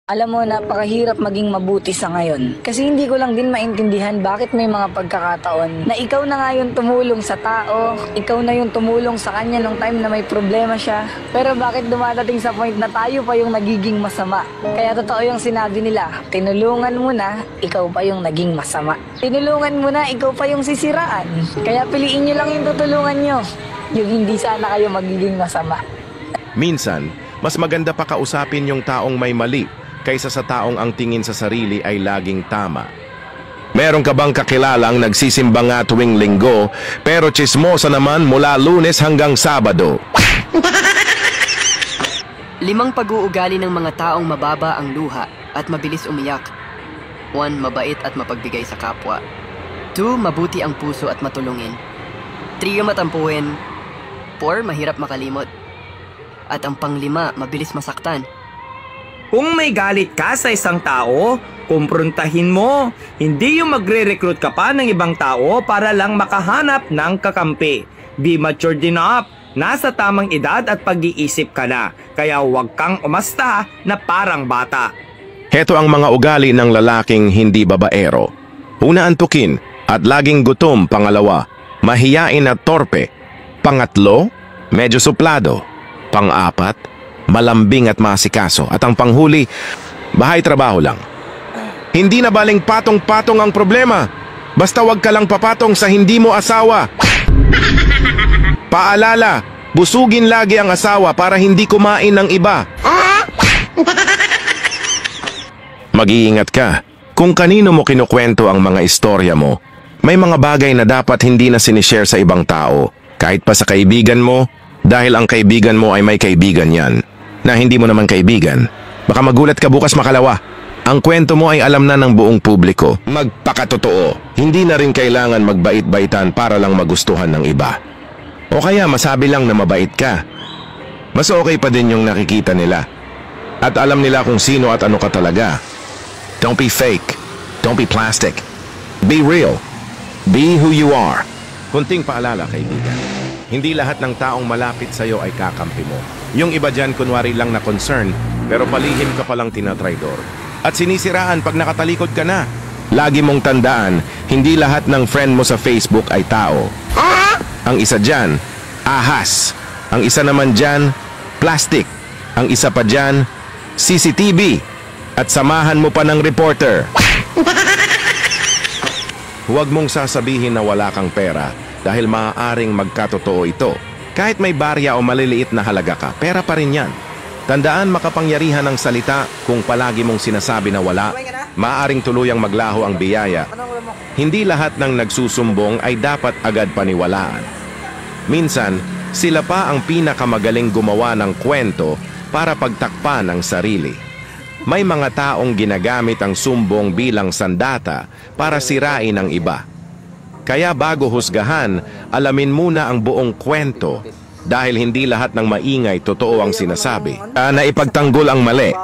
Alam mo, napakahirap maging mabuti sa ngayon. Kasi hindi ko lang din maintindihan bakit may mga pagkakataon na ikaw na nga yung tumulong sa tao, ikaw na yung tumulong sa kanya nung time na may problema siya. Pero bakit dumadating sa point na tayo pa yung nagiging masama? Kaya totoo yung sinabi nila, tinulungan mo na, ikaw pa yung naging masama. Tinulungan mo na, ikaw pa yung sisiraan. Kaya piliin nyo lang yung tutulungan nyo, yung hindi sana kayo magiging masama. Minsan, mas maganda pa kausapin yung taong may mali kaysa sa taong ang tingin sa sarili ay laging tama. Meron ka bang kakilalang nagsisimba nga tuwing linggo pero tsismosa naman mula Lunes hanggang Sabado? 5 pag-uugali ng mga taong mababa ang luha at mabilis umiyak. 1. Mabait at mapagbigay sa kapwa. 2. Mabuti ang puso at matulungin. 3. Matampuhin. 4. Mahirap makalimot. At ang pang-5, mabilis masaktan. Kung may galit ka sa isang tao, kumprontahin mo. Hindi yung magre-recruit ka pa ng ibang tao para lang makahanap ng kakampi. Be matured enough. Nasa tamang edad at pag-iisip ka na. Kaya huwag kang umasta na parang bata. Heto ang mga ugali ng lalaking hindi babaero. Una, antukin at laging gutom. Pangalawa, mahiyain at torpe. Pangatlo, medyo suplado. Pang-apat, malambing at masikaso. At ang panghuli, bahay trabaho lang. Hindi na baling patong-patong ang problema. Basta wag ka lang papatong sa hindi mo asawa. Paalala, busugin lagi ang asawa para hindi kumain ng iba. Mag-iingat ka. Kung kanino mo kinukwento ang mga istorya mo, may mga bagay na dapat hindi na sinishare sa ibang tao. Kahit pa sa kaibigan mo, dahil ang kaibigan mo ay may kaibigan yan na hindi mo naman kaibigan. Baka magulat ka bukas makalawa. Ang kwento mo ay alam na ng buong publiko. Magpakatotoo. Hindi na rin kailangan magbait-baitan para lang magustuhan ng iba. O kaya masabi lang na mabait ka. Mas okay pa din yung nakikita nila. At alam nila kung sino at ano ka talaga. Don't be fake. Don't be plastic. Be real. Be who you are. Kunting paalala, kaibigan. Hindi lahat ng taong malapit sa'yo ay kakampi mo. Yung iba dyan kunwari lang na concern, pero palihim ka palang tinatraidor. At sinisiraan pag nakatalikod ka na. Lagi mong tandaan, hindi lahat ng friend mo sa Facebook ay tao. Ang isa dyan, ahas. Ang isa naman dyan, plastic. Ang isa pa dyan, CCTV. At samahan mo pa ng reporter. Huwag mong sasabihin na wala kang pera dahil maaaring magkatotoo ito. Kahit may barya o maliliit na halaga ka, pera pa rin yan. Tandaan, makapangyarihan ng salita. Kung palagi mong sinasabi na wala, maaaring tuluyang maglaho ang biyaya. Hindi lahat ng nagsusumbong ay dapat agad paniwalaan. Minsan, sila pa ang pinakamagaling gumawa ng kwento para pagtakpan ang sarili. May mga taong ginagamit ang sumbong bilang sandata para sirain ang iba. Kaya bago husgahan, alamin muna ang buong kwento dahil hindi lahat ng maingay totoo ang sinasabi. Na ipagtanggol ang mali.